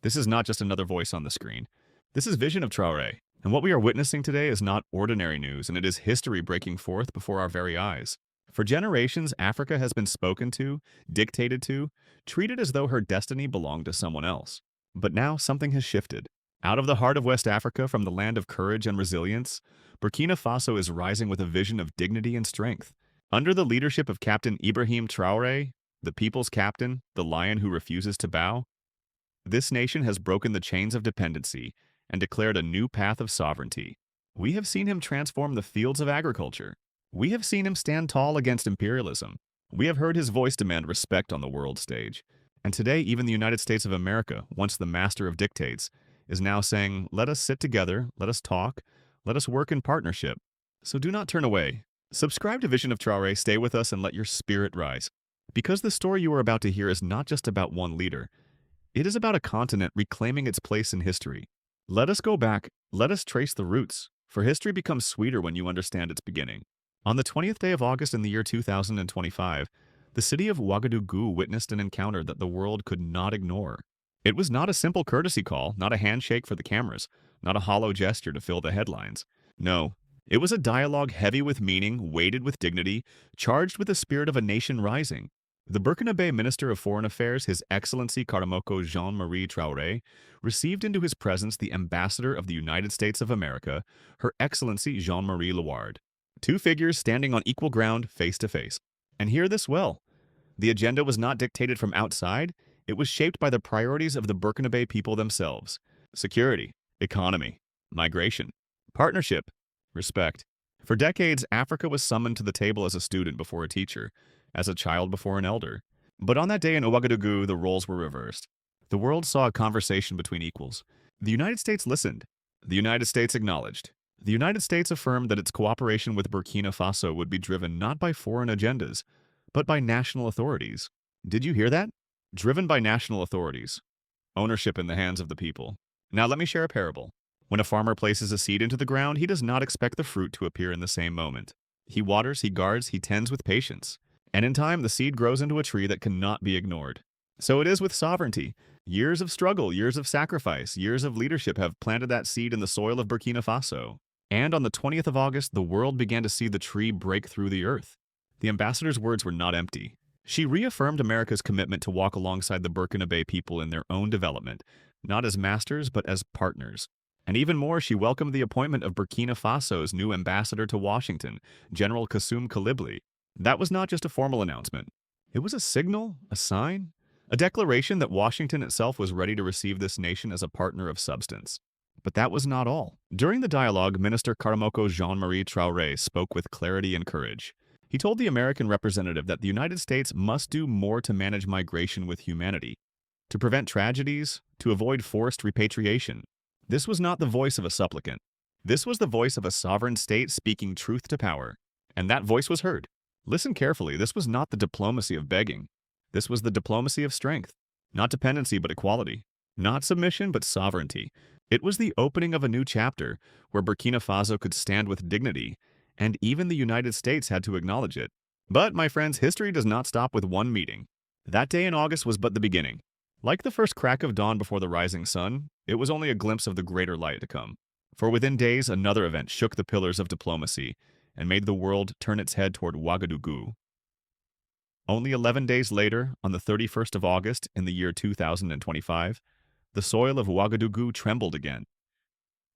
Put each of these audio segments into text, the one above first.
This is not just another voice on the screen. This is Vision of Traoré. And what we are witnessing today is not ordinary news, and it is history breaking forth before our very eyes. For generations, Africa has been spoken to, dictated to, treated as though her destiny belonged to someone else. But now something has shifted. Out of the heart of West Africa, from the land of courage and resilience, Burkina Faso is rising with a vision of dignity and strength. Under the leadership of Captain Ibrahim Traoré, the people's captain, the lion who refuses to bow, this nation has broken the chains of dependency and declared a new path of sovereignty. We have seen him transform the fields of agriculture. We have seen him stand tall against imperialism. We have heard his voice demand respect on the world stage. And today, even the United States of America, once the master of dictates, is now saying, let us sit together, let us talk, let us work in partnership. So do not turn away. Subscribe to Vision of Traoré, stay with us, and let your spirit rise. Because the story you are about to hear is not just about one leader. It is about a continent reclaiming its place in history. Let us go back, let us trace the roots, for history becomes sweeter when you understand its beginning. On the 20th day of August in the year 2025, the city of Ouagadougou witnessed an encounter that the world could not ignore. It was not a simple courtesy call, not a handshake for the cameras, not a hollow gesture to fill the headlines. No, it was a dialogue heavy with meaning, weighted with dignity, charged with the spirit of a nation rising. The Burkina Minister of Foreign Affairs, His Excellency Karamoko Jean-Marie Traoré, received into his presence the Ambassador of the United States of America, Her Excellency Jean-Marie Laward. Two figures standing on equal ground, face to face. And hear this well. The agenda was not dictated from outside, it was shaped by the priorities of the Burkina people themselves. Security, economy, migration, partnership, respect. For decades, Africa was summoned to the table as a student before a teacher, as a child before an elder. But on that day in Ouagadougou, the roles were reversed. The world saw a conversation between equals. The United States listened. The United States acknowledged. The United States affirmed that its cooperation with Burkina Faso would be driven not by foreign agendas, but by national authorities. Did you hear that? Driven by national authorities. Ownership in the hands of the people. Now let me share a parable. When a farmer places a seed into the ground, he does not expect the fruit to appear in the same moment. He waters, he guards, he tends with patience. And in time, the seed grows into a tree that cannot be ignored. So it is with sovereignty. Years of struggle, years of sacrifice, years of leadership have planted that seed in the soil of Burkina Faso. And on the 20th of August, the world began to see the tree break through the earth. The ambassador's words were not empty. She reaffirmed America's commitment to walk alongside the Burkina people in their own development, not as masters, but as partners. And even more, she welcomed the appointment of Burkina Faso's new ambassador to Washington, General Kassoum Kalibli. That was not just a formal announcement. It was a signal, a sign, a declaration that Washington itself was ready to receive this nation as a partner of substance. But that was not all. During the dialogue, Minister Karamoko Jean-Marie Traoré spoke with clarity and courage. He told the American representative that the United States must do more to manage migration with humanity, to prevent tragedies, to avoid forced repatriation. This was not the voice of a supplicant. This was the voice of a sovereign state speaking truth to power. And that voice was heard. Listen carefully, this was not the diplomacy of begging. This was the diplomacy of strength. Not dependency, but equality. Not submission, but sovereignty. It was the opening of a new chapter, where Burkina Faso could stand with dignity, and even the United States had to acknowledge it. But, my friends, history does not stop with one meeting. That day in August was but the beginning. Like the first crack of dawn before the rising sun, it was only a glimpse of the greater light to come. For within days, another event shook the pillars of diplomacy, and made the world turn its head toward Ouagadougou. Only 11 days later, on the 31st of August in the year 2025, the soil of Ouagadougou trembled again.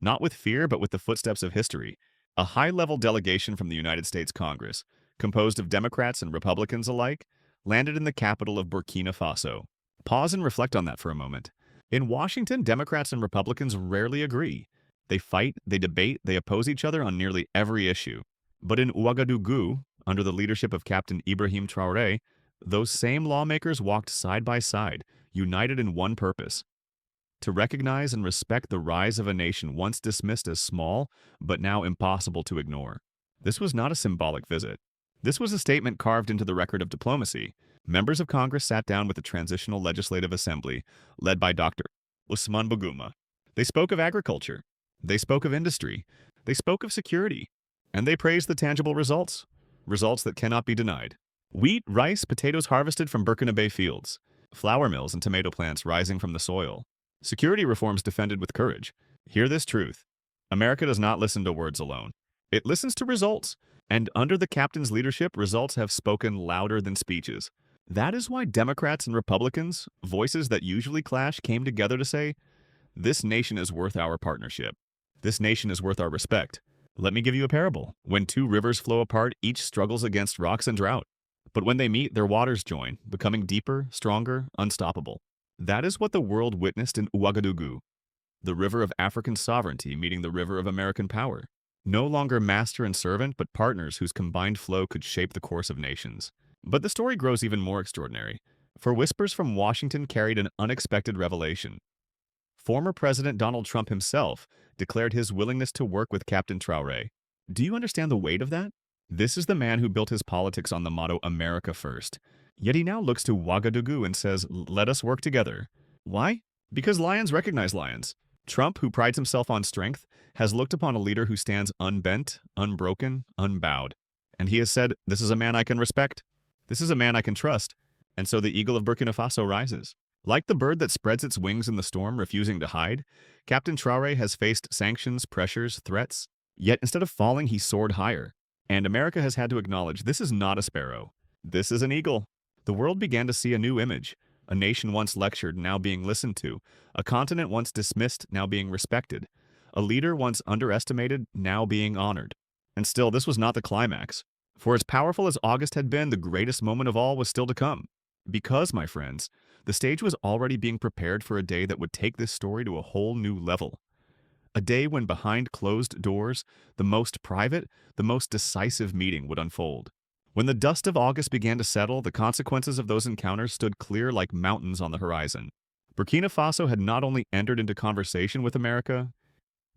Not with fear, but with the footsteps of history. A high-level delegation from the United States Congress, composed of Democrats and Republicans alike, landed in the capital of Burkina Faso. Pause and reflect on that for a moment. In Washington, Democrats and Republicans rarely agree. They fight, they debate, they oppose each other on nearly every issue. But in Ouagadougou, under the leadership of Captain Ibrahim Traoré, those same lawmakers walked side by side, united in one purpose: to recognize and respect the rise of a nation once dismissed as small, but now impossible to ignore. This was not a symbolic visit. This was a statement carved into the record of diplomacy. Members of Congress sat down with the Transitional Legislative Assembly, led by Dr. Ousmane Bouguma. They spoke of agriculture. They spoke of industry. They spoke of security. And they praised the tangible results. Results that cannot be denied. Wheat, rice, potatoes harvested from Burkina fields. Flour mills and tomato plants rising from the soil. Security reforms defended with courage. Hear this truth. America does not listen to words alone. It listens to results. And under the captain's leadership, results have spoken louder than speeches. That is why Democrats and Republicans, voices that usually clash, came together to say, this nation is worth our partnership. This nation is worth our respect. Let me give you a parable. When two rivers flow apart, each struggles against rocks and drought. But when they meet, their waters join, becoming deeper, stronger, unstoppable. That is what the world witnessed in Ouagadougou, the river of African sovereignty meeting the river of American power. No longer master and servant, but partners whose combined flow could shape the course of nations. But the story grows even more extraordinary, for whispers from Washington carried an unexpected revelation. Former President Donald Trump himself declared his willingness to work with Captain Traoré. Do you understand the weight of that? This is the man who built his politics on the motto America First. Yet he now looks to Ouagadougou and says, let us work together. Why? Because lions recognize lions. Trump, who prides himself on strength, has looked upon a leader who stands unbent, unbroken, unbowed. And he has said, this is a man I can respect. This is a man I can trust. And so the eagle of Burkina Faso rises. Like the bird that spreads its wings in the storm, refusing to hide, Captain Traoré has faced sanctions, pressures, threats. Yet instead of falling, he soared higher. And America has had to acknowledge this is not a sparrow. This is an eagle. The world began to see a new image. A nation once lectured, now being listened to. A continent once dismissed, now being respected. A leader once underestimated, now being honored. And still, this was not the climax. For as powerful as August had been, the greatest moment of all was still to come. Because, my friends, the stage was already being prepared for a day that would take this story to a whole new level. A day when behind closed doors, the most private, the most decisive meeting would unfold. When the dust of August began to settle, the consequences of those encounters stood clear like mountains on the horizon. Burkina Faso had not only entered into conversation with America,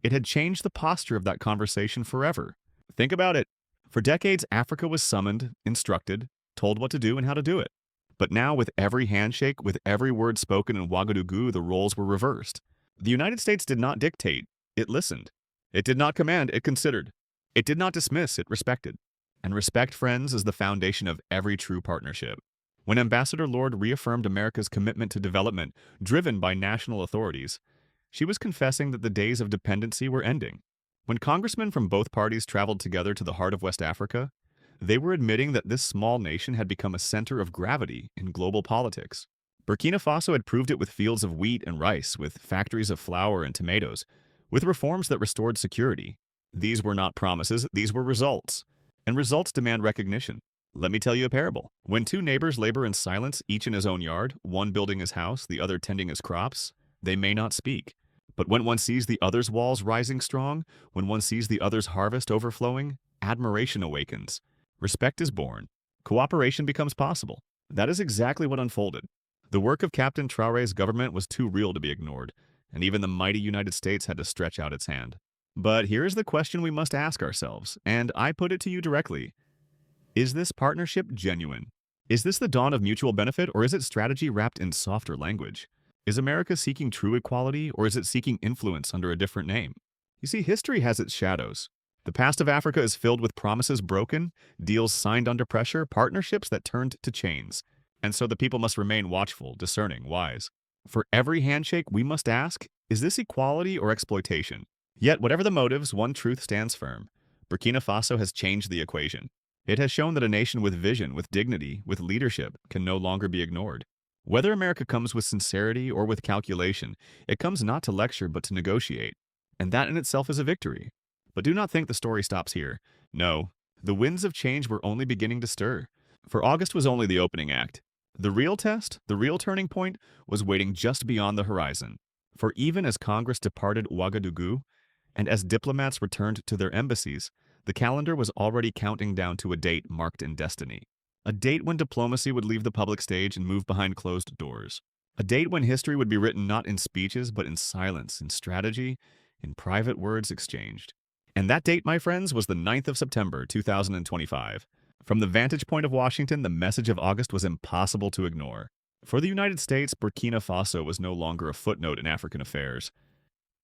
it had changed the posture of that conversation forever. Think about it. For decades, Africa was summoned, instructed, told what to do and how to do it. But now, with every handshake, with every word spoken in Ouagadougou, the roles were reversed. The United States did not dictate, it listened. It did not command, it considered. It did not dismiss, it respected. And respect, friends, is the foundation of every true partnership. When Ambassador Lord reaffirmed America's commitment to development, driven by national authorities, she was confessing that the days of dependency were ending. When congressmen from both parties traveled together to the heart of West Africa, they were admitting that this small nation had become a center of gravity in global politics. Burkina Faso had proved it with fields of wheat and rice, with factories of flour and tomatoes, with reforms that restored security. These were not promises, these were results. And results demand recognition. Let me tell you a parable. When two neighbors labor in silence, each in his own yard, one building his house, the other tending his crops, they may not speak. But when one sees the other's walls rising strong, when one sees the other's harvest overflowing, admiration awakens. Respect is born. Cooperation becomes possible. That is exactly what unfolded. The work of Captain Traoré's government was too real to be ignored, and even the mighty United States had to stretch out its hand. But here is the question we must ask ourselves, and I put it to you directly. Is this partnership genuine? Is this the dawn of mutual benefit, or is it strategy wrapped in softer language? Is America seeking true equality, or is it seeking influence under a different name? You see, history has its shadows. The past of Africa is filled with promises broken, deals signed under pressure, partnerships that turned to chains. And so the people must remain watchful, discerning, wise. For every handshake, we must ask, is this equality or exploitation? Yet, whatever the motives, one truth stands firm. Burkina Faso has changed the equation. It has shown that a nation with vision, with dignity, with leadership can no longer be ignored. Whether America comes with sincerity or with calculation, it comes not to lecture but to negotiate. And that in itself is a victory. But do not think the story stops here. No, the winds of change were only beginning to stir. For August was only the opening act. The real test, the real turning point, was waiting just beyond the horizon. For even as Congress departed Ouagadougou, and as diplomats returned to their embassies, the calendar was already counting down to a date marked in destiny. A date when diplomacy would leave the public stage and move behind closed doors. A date when history would be written not in speeches, but in silence, in strategy, in private words exchanged. And that date, my friends, was the 9th of September, 2025. From the vantage point of Washington, the message of August was impossible to ignore. For the United States, Burkina Faso was no longer a footnote in African affairs.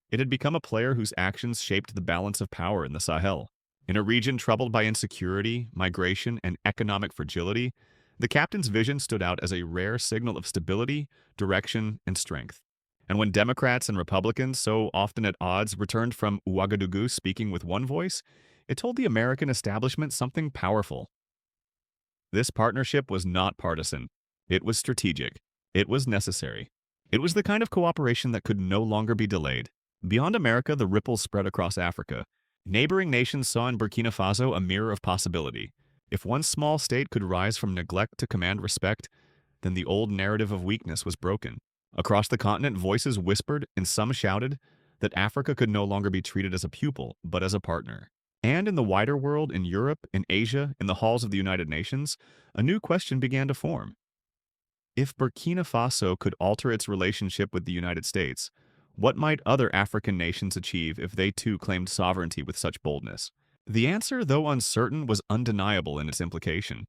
It had become a player whose actions shaped the balance of power in the Sahel. In a region troubled by insecurity, migration, and economic fragility, the captain's vision stood out as a rare signal of stability, direction, and strength. And when Democrats and Republicans, so often at odds, returned from Ouagadougou speaking with one voice, it told the American establishment something powerful. This partnership was not partisan. It was strategic. It was necessary. It was the kind of cooperation that could no longer be delayed. Beyond America, the ripples spread across Africa. Neighboring nations saw in Burkina Faso a mirror of possibility. If one small state could rise from neglect to command respect, then the old narrative of weakness was broken. Across the continent, voices whispered, and some shouted, that Africa could no longer be treated as a pupil, but as a partner. And in the wider world, in Europe, in Asia, in the halls of the United Nations, a new question began to form. If Burkina Faso could alter its relationship with the United States, what might other African nations achieve if they too claimed sovereignty with such boldness? The answer, though uncertain, was undeniable in its implication.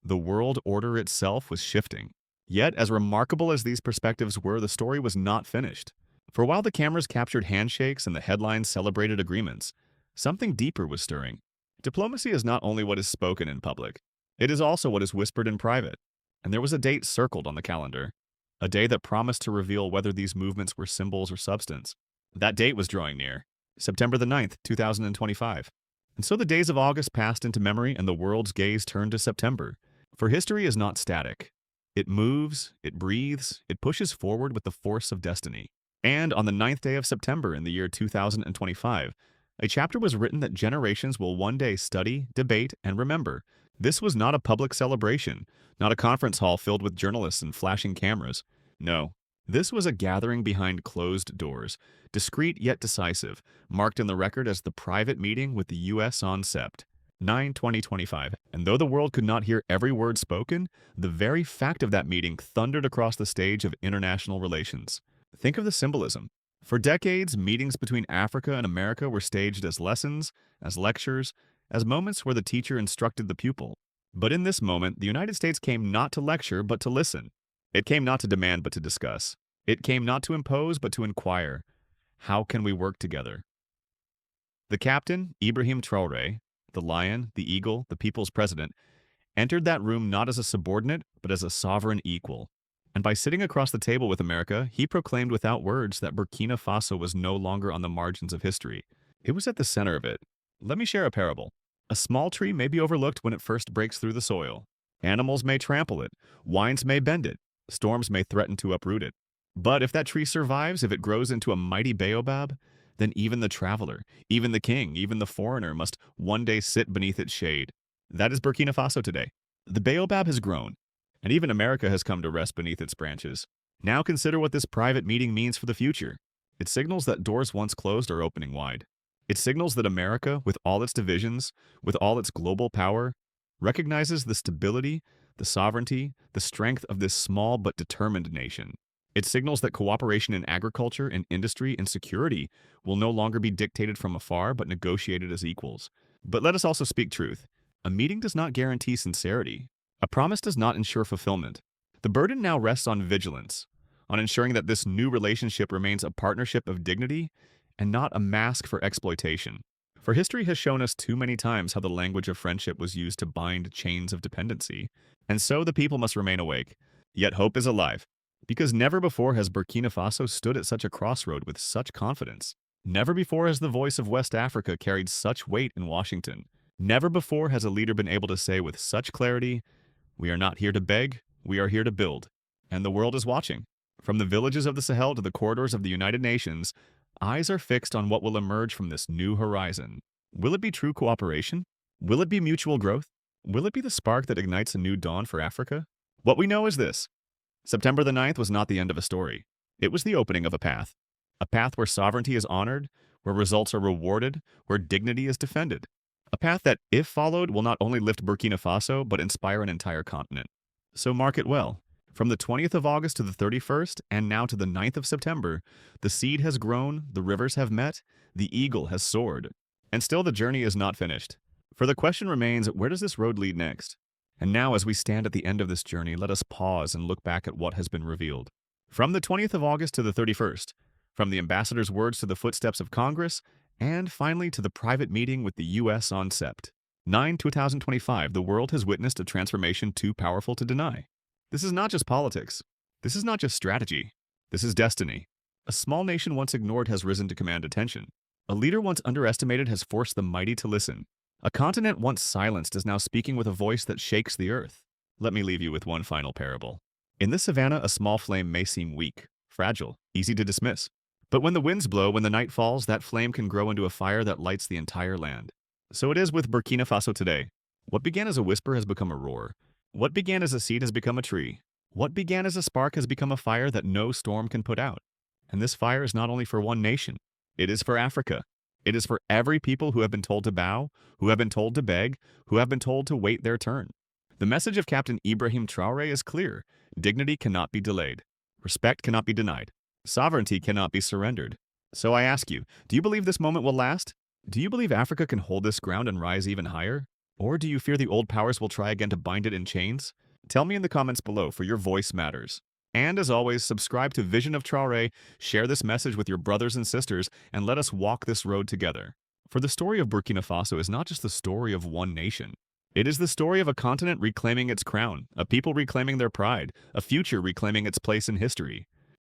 The world order itself was shifting. Yet, as remarkable as these perspectives were, the story was not finished. For while the cameras captured handshakes and the headlines celebrated agreements, something deeper was stirring. Diplomacy is not only what is spoken in public, it is also what is whispered in private. And there was a date circled on the calendar, a day that promised to reveal whether these movements were symbols or substance. That date was drawing near, September the 9th, 2025. And so the days of August passed into memory and the world's gaze turned to September. For history is not static. It moves, it breathes, it pushes forward with the force of destiny. And on the 9th day of September in the year 2025, a chapter was written that generations will one day study, debate, and remember. This was not a public celebration, not a conference hall filled with journalists and flashing cameras. No, this was a gathering behind closed doors, discreet yet decisive, marked in the record as the private meeting with the U.S. on Sept. 9/2025, and though the world could not hear every word spoken, the very fact of that meeting thundered across the stage of international relations. Think of the symbolism. For decades, meetings between Africa and America were staged as lessons, as lectures, as moments where the teacher instructed the pupil. But in this moment, the United States came not to lecture, but to listen. It came not to demand, but to discuss. It came not to impose, but to inquire. How can we work together? The Captain Ibrahim Traoré, the lion, the eagle, the people's president, entered that room not as a subordinate, but as a sovereign equal. And by sitting across the table with America, he proclaimed without words that Burkina Faso was no longer on the margins of history. It was at the center of it. Let me share a parable. A small tree may be overlooked when it first breaks through the soil. Animals may trample it, winds may bend it, storms may threaten to uproot it. But if that tree survives, if it grows into a mighty baobab, then even the traveler, even the king, even the foreigner must one day sit beneath its shade. That is Burkina Faso today. The baobab has grown, and even America has come to rest beneath its branches. Now consider what this private meeting means for the future. It signals that doors once closed are opening wide. It signals that America, with all its divisions, with all its global power, recognizes the stability, the sovereignty, the strength of this small but determined nation. It signals that cooperation in agriculture, in industry, and security will no longer be dictated from afar but negotiated as equals. But let us also speak truth. A meeting does not guarantee sincerity. A promise does not ensure fulfillment. The burden now rests on vigilance, on ensuring that this new relationship remains a partnership of dignity and not a mask for exploitation. For history has shown us too many times how the language of friendship was used to bind chains of dependency. And so the people must remain awake. Yet hope is alive. Because never before has Burkina Faso stood at such a crossroad with such confidence. Never before has the voice of West Africa carried such weight in Washington. Never before has a leader been able to say with such clarity, "We are not here to beg, we are here to build." And the world is watching. From the villages of the Sahel to the corridors of the United Nations, eyes are fixed on what will emerge from this new horizon. Will it be true cooperation? Will it be mutual growth? Will it be the spark that ignites a new dawn for Africa? What we know is this. September the 9th was not the end of a story. It was the opening of a path where sovereignty is honored, where results are rewarded, where dignity is defended. A path that, if followed, will not only lift Burkina Faso, but inspire an entire continent. So mark it well. From the 20th of August to the 31st, and now to the 9th of September, the seed has grown, the rivers have met, the eagle has soared. And still the journey is not finished. For the question remains, where does this road lead next? And now, as we stand at the end of this journey, let us pause and look back at what has been revealed. From the 20th of August to the 31st, from the ambassador's words to the footsteps of Congress, and finally to the private meeting with the U.S. on Sept. 9/2025, the world has witnessed a transformation too powerful to deny. This is not just politics. This is not just strategy. This is destiny. A small nation once ignored has risen to command attention. A leader once underestimated has forced the mighty to listen. A continent once silenced is now speaking with a voice that shakes the earth. Let me leave you with one final parable. In the savannah, a small flame may seem weak, fragile, easy to dismiss. But when the winds blow, when the night falls, that flame can grow into a fire that lights the entire land. So it is with Burkina Faso today. What began as a whisper has become a roar. What began as a seed has become a tree. What began as a spark has become a fire that no storm can put out. And this fire is not only for one nation. It is for Africa. It is for every people who have been told to bow, who have been told to beg, who have been told to wait their turn. The message of Captain Ibrahim Traoré is clear. Dignity cannot be delayed. Respect cannot be denied. Sovereignty cannot be surrendered. So I ask you, do you believe this moment will last? Do you believe Africa can hold this ground and rise even higher? Or do you fear the old powers will try again to bind it in chains? Tell me in the comments below, for your voice matters. And as always, subscribe to Vision of Traoré, share this message with your brothers and sisters, and let us walk this road together. For the story of Burkina Faso is not just the story of one nation. It is the story of a continent reclaiming its crown, a people reclaiming their pride, a future reclaiming its place in history.